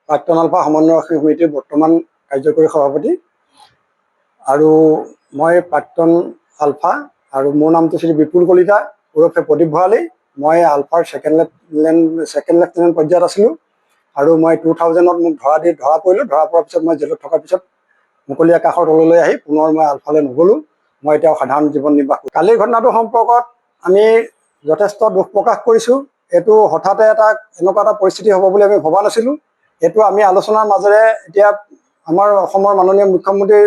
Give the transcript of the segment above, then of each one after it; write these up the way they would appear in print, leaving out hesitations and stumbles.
প্ৰাক্তন আলফা সমন্বয় সমিতিৰ বৰ্তমান কাৰ্যকৰী সভাপতি আৰু মই প্ৰাক্তন আলফা আৰু মোৰ নামটো শ্ৰী বিপুল কলিতা ওৰফে প্ৰদীপ ভৰালী। মই আলফাৰ ছেকেণ্ড লেফটেনেণ্ট পৰ্যায়ত আছিলোঁ আৰু মই 2000ত মোক ধৰা পৰিলোঁ। ধৰা পৰাৰ পিছত মই জেলত থকাৰ পিছত মুকলি আকাশৰ তললৈ আহি পুনৰ মই আলফালৈ নগ'লোঁ। মই এতিয়াও সাধাৰণ জীৱন নিৰ্বাহ কৰোঁ। কালিৰ ঘটনাটোৰ সম্পৰ্কত আমি যথেষ্ট দুখ প্ৰকাশ কৰিছোঁ। এইটো হঠাতে এনেকুৱা এটা পৰিস্থিতি হ'ব বুলি আমি ভবা নাছিলোঁ। এইটো আমি আলোচনাৰ মাজেৰে এতিয়া আমাৰ অসমৰ মাননীয় মুখ্যমন্ত্ৰী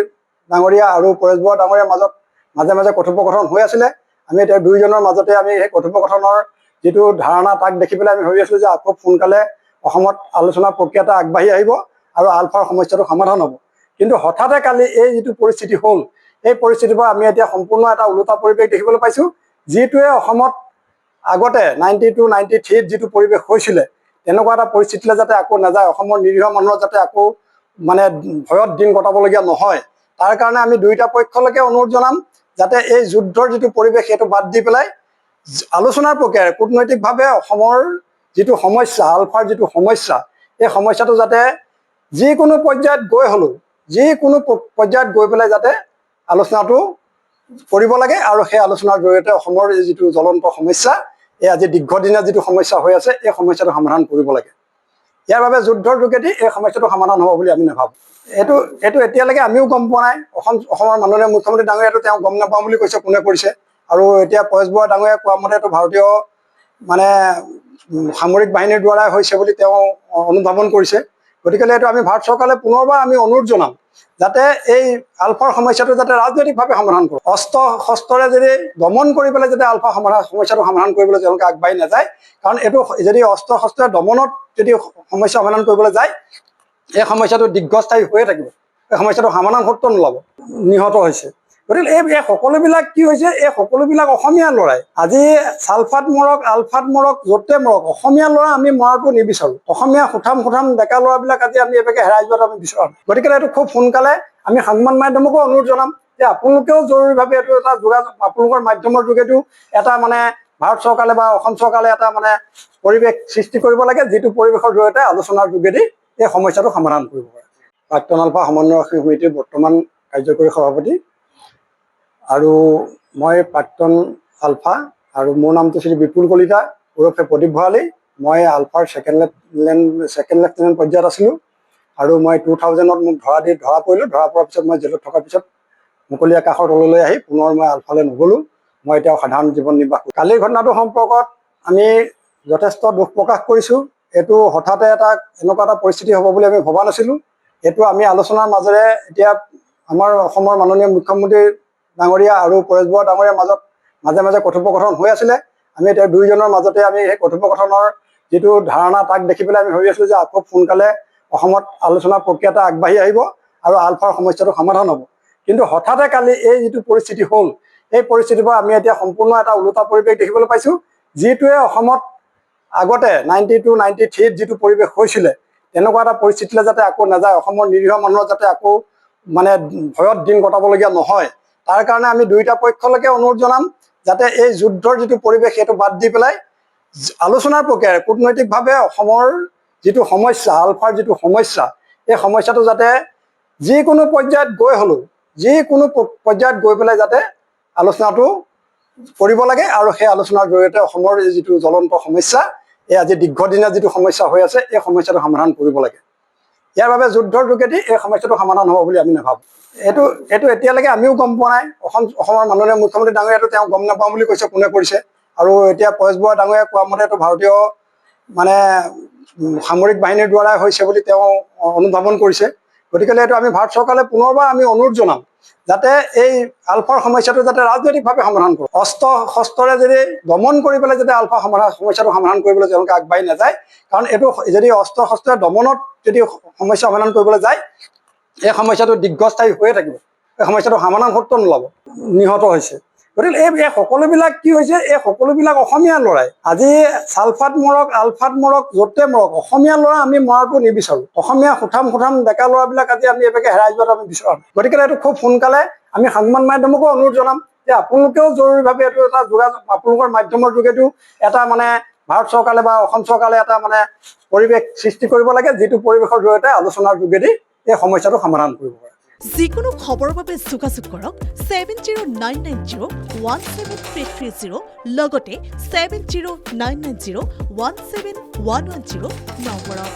ডাঙৰীয়া আৰু পৰেশ বৰুৱা ডাঙৰীয়াৰ মাজত মাজে মাজে কথোপকথন হৈ আছিলে। আমি এতিয়া দুয়োজনৰ মাজতে আমি সেই কথোপকথনৰ যিটো ধাৰণা তাক দেখি পেলাই আমি ভাবি আছিলোঁ যে খুব সোনকালে অসমত আলোচনা প্ৰক্ৰিয়াটা আগবাঢ়ি আহিব আৰু আলফাৰ সমস্যাটো সমাধান হ'ব। কিন্তু হঠাতে কালি এই যিটো পৰিস্থিতি হ'ল, এই পৰিস্থিতিৰ পৰা আমি এতিয়া সম্পূৰ্ণ এটা ওলোটা পৰিৱেশ দেখিবলৈ পাইছোঁ, যিটোৱে অসমত আগতে 92, 93ত যিটো পৰিৱেশ হৈছিলে তেনেকুৱা এটা পৰিস্থিতিলৈ যাতে আকৌ নাযায়, অসমৰ নিৰীহ মানুহৰ যাতে আকৌ ভয়ত দিন কটাবলগীয়া নহয়, তাৰ কাৰণে আমি দুয়োটা পক্ষলৈকে অনুৰোধ জনাম যাতে এই যুদ্ধৰ যিটো পৰিৱেশ সেইটো বাদ দি পেলাই আলোচনাৰ প্ৰক্ৰিয়াৰে কূটনৈতিকভাৱে অসমৰ যিটো সমস্যা, আলফাৰ যিটো সমস্যা, এই সমস্যাটো যাতে যিকোনো পৰ্যায়ত গৈ হ'লেও যিকোনো পৰ্যায়ত গৈ পেলাই যাতে আলোচনাটো কৰিব লাগে আৰু সেই আলোচনাৰ জৰিয়তে অসমৰ এই যিটো জ্বলন্ত সমস্যা, এই আজি দীৰ্ঘদিনীয়া যিটো সমস্যা হৈ আছে, এই সমস্যাটো সমাধান কৰিব লাগে। ইয়াৰ বাবে যুদ্ধৰ যোগেদি এই সমস্যাটো সমাধান হ'ব বুলি আমি নাভাবোঁ। এইটো এতিয়ালৈকে আমিও গম পোৱা নাই। অসমৰ মাননীয় মুখ্যমন্ত্ৰী ডাঙৰীয়াটো তেওঁ গম নাপাওঁ বুলি কৈছে কোনে কৰিছে, আৰু এতিয়া পৰেশ বৰুৱা ডাঙৰীয়াই কোৱা মতে এইটো ভাৰতীয় সামৰিক বাহিনীৰ দ্বাৰাই হৈছে বুলি তেওঁ অনুধাৱন কৰিছে। গতিকে এইটো আমি ভাৰত চৰকাৰলৈ পুনৰবাৰ আমি অনুৰোধ জনাম যাতে এই আলফাৰ সমস্যাটো যাতে ৰাজনৈতিকভাৱে সমাধান কৰক। অস্ত্ৰ শস্ত্ৰৰে যদি দমন কৰি পেলাই যাতে আলফা সমস্যাটো সমাধান কৰিবলৈ তেওঁলোকে আগবাঢ়ি নাযায়, কাৰণ এইটো যদি অস্ত্ৰ শস্ত্ৰৰে দমনত যদি সমস্যা সমাধান কৰিবলৈ যায়, এই সমস্যাটো দীৰ্ঘস্থায়ী হৈয়ে থাকিব, এই সমস্যাটো সমাধান সূত্ৰ নোলাব। নিহত হৈছে। গতিকে এই সকলোবিলাক কি হৈছে, এই সকলোবিলাক অসমীয়া ল'ৰাই আজি চালফাত মৰক আলফাত মৰক য'তে মৰক অসমীয়া ল'ৰা আমি মৰাটো নিবিচাৰোঁ। অসমীয়া সুঠাম ডেকা ল'ৰাবিলাক আজি আমি এবেগে হেৰাই যোৱাটো আমি বিচৰা নাই। গতিকে এইটো খুব সোনকালে আমি সংবাদ মাধ্যমকো অনুৰোধ জনাম যে আপোনালোকেও জৰুৰীভাৱে এইটো এটা যোগাযোগ, আপোনালোকৰ মাধ্যমৰ যোগেদিও এটা ভাৰত চৰকাৰে বা অসম চৰকাৰে এটা পৰিৱেশ সৃষ্টি কৰিব লাগে, যিটো পৰিৱেশৰ জৰিয়তে আলোচনাৰ যোগেদি এই সমস্যাটো সমাধান কৰিব পাৰে। প্ৰাক্তন আলফা সমন্বয় সমিতিৰ বৰ্তমান কাৰ্যকৰী সভাপতি আৰু মই প্ৰাক্তন আলফা আৰু মোৰ নামটো শ্ৰী বিপুল কলিতা ওৰফে প্ৰদীপ ভৰালী। মই আলফাৰ ছেকেণ্ড লেফটেনেণ্ট পৰ্যায়ত আছিলোঁ আৰু মই 2000ত মোক ধৰা পৰিলোঁ। ধৰা পৰাৰ পিছত মই জেলত থকাৰ পিছত মুকলি আকাশৰ তললৈ আহি পুনৰ মই আলফালৈ নগ'লোঁ। মই এতিয়াও সাধাৰণ জীৱন নিৰ্বাহ কৰোঁ। কালিৰ ঘটনাটোৰ সম্পৰ্কত আমি যথেষ্ট দুখ প্ৰকাশ কৰিছোঁ। এইটো হঠাতে এনেকুৱা এটা পৰিস্থিতি হ'ব বুলি আমি ভবা নাছিলোঁ। এইটো আমি আলোচনাৰ মাজেৰে এতিয়া আমাৰ অসমৰ মাননীয় মুখ্যমন্ত্ৰী ডাঙৰীয়া আৰু পৰেশ বৰুৱা ডাঙৰীয়াৰ মাজত মাজে মাজে কথোপকথন হৈ আছিলে। আমি এতিয়া দুয়োজনৰ মাজতে আমি সেই কথোপকথনৰ যিটো ধাৰণা তাক দেখি পেলাই আমি ভাবি আছিলোঁ যে খুব সোনকালে অসমত আলোচনা প্ৰক্ৰিয়াটা আগবাঢ়ি আহিব আৰু আলফাৰ সমস্যাটো সমাধান হ'ব। কিন্তু হঠাতে কালি এই যিটো পৰিস্থিতি হ'ল, এই পৰিস্থিতিৰ পৰা আমি এতিয়া সম্পূৰ্ণ এটা ওলোটা পৰিৱেশ দেখিবলৈ পাইছোঁ, যিটোৱে অসমত আগতে 92, 93ত যিটো পৰিৱেশ হৈছিলে তেনেকুৱা এটা পৰিস্থিতিলৈ যাতে আকৌ নাযায়, অসমৰ নিৰীহ মানুহৰ যাতে আকৌ ভয়ত দিন কটাবলগীয়া নহয়, তাৰ কাৰণে আমি দুয়োটা পক্ষলৈকে অনুৰোধ জনাম যাতে এই যুদ্ধৰ যিটো পৰিৱেশ সেইটো বাদ দি পেলাই আলোচনাৰ প্ৰক্ৰিয়াৰে কূটনৈতিকভাৱে অসমৰ যিটো সমস্যা, আলফাৰ যিটো সমস্যা, এই সমস্যাটো যাতে যিকোনো পৰ্যায়ত গৈ হ'লেও যিকোনো পৰ্যায়ত গৈ পেলাই যাতে আলোচনাটো কৰিব লাগে আৰু সেই আলোচনাৰ জৰিয়তে অসমৰ এই যিটো জ্বলন্ত সমস্যা, এই আজি দীৰ্ঘদিনীয়া যিটো সমস্যা হৈ আছে, এই সমস্যাটো সমাধান কৰিব লাগে। ইয়াৰ বাবে যুদ্ধৰ যোগেদি এই সমস্যাটো সমাধান হ'ব বুলি আমি নাভাবোঁ। এইটো এতিয়ালৈকে আমিও গম পোৱা নাই। অসমৰ মাননীয় মুখ্যমন্ত্ৰী ডাঙৰীয়াটো তেওঁ গম নাপাওঁ বুলি কৈছে কোনে কৰিছে, আৰু এতিয়া পৰেশ বৰুৱা ডাঙৰীয়াই কোৱা মতে এইটো ভাৰতীয় সামৰিক বাহিনীৰ দ্বাৰাই হৈছে বুলি তেওঁ অনুধাৱন কৰিছে। গতিকে এইটো আমি ভাৰত চৰকাৰলৈ পুনৰবাৰ আমি অনুৰোধ জনাম যাতে এই আলফাৰ সমস্যাটো যাতে ৰাজনৈতিকভাৱে সমাধান কৰক। অস্ত্ৰ শস্ত্ৰৰে যদি দমন কৰি পেলাই যাতে আলফা সমস্যাটো সমাধান কৰিবলৈ তেওঁলোকে আগবাঢ়ি নাযায়, কাৰণ এইটো যদি অস্ত্ৰ শস্ত্ৰৰে দমনত যদি সমস্যা সমাধান কৰিবলৈ যায়, এই সমস্যাটো দীৰ্ঘস্থায়ী হৈয়ে থাকিব, এই সমস্যাটো সমাধান সূত্ৰ নোলাব। নিহত হৈছে। গতিকে এই সকলোবিলাক কি হৈছে, এই সকলোবিলাক অসমীয়া ল'ৰাই আজি চালফাত মৰক আলফাত মৰক য'তে মৰক অসমীয়া ল'ৰা আমি মৰাটো নিবিচাৰোঁ। অসমীয়া সুঠাম ডেকা ল'ৰাবিলাক আজি আমি এবেগে হেৰাই যোৱাটো আমি বিচৰা নাই। গতিকে এইটো খুব সোনকালে আমি সংবাদ মাধ্যমকো অনুৰোধ জনাম যে আপোনালোকেও জৰুৰীভাৱে এইটো এটা যোগাযোগ, আপোনালোকৰ মাধ্যমৰ যোগেদিও এটা ভাৰত চৰকাৰে বা অসম চৰকাৰে এটা মানে পৰিৱেশ সৃষ্টি কৰিব লাগে, যিটো পৰিৱেশৰ জৰিয়তে আলোচনাৰ যোগেদি এই সমস্যাটো সমাধান কৰিব পাৰে। যিকোনো খবৰৰ বাবে যোগাযোগ কৰক 7099017330 লগতে 7099017110 নম্বৰত।